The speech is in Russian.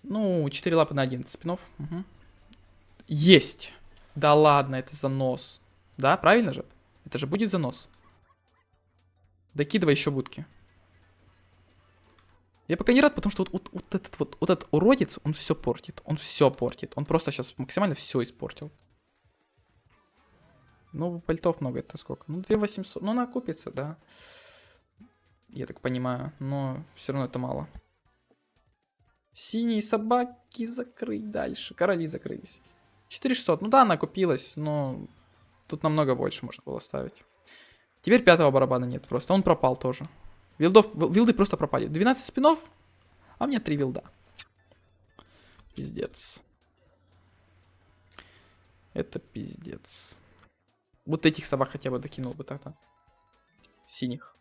Ну, 4 лапы на 11 спинов. Угу. Есть! Да ладно, это занос. Да, правильно же? Это же будет занос. Докидывай еще будки. Я пока не рад, потому что вот этот уродец, он все портит. Он все портит. Он просто сейчас максимально все испортил. Ну, пальтов много, это сколько? Ну, 2800. Ну, она окупится, да. Я так понимаю. Но все равно это мало. Синие собаки закрыть дальше. Короли закрылись. 4600. Ну да, она купилась, но тут намного больше можно было ставить. Теперь пятого барабана нет просто. Он пропал тоже. Вилды просто пропали. 12 спинов, а у меня 3 вилда. Пиздец. Это пиздец. Вот этих собак хотя бы докинул бы тогда. Синих.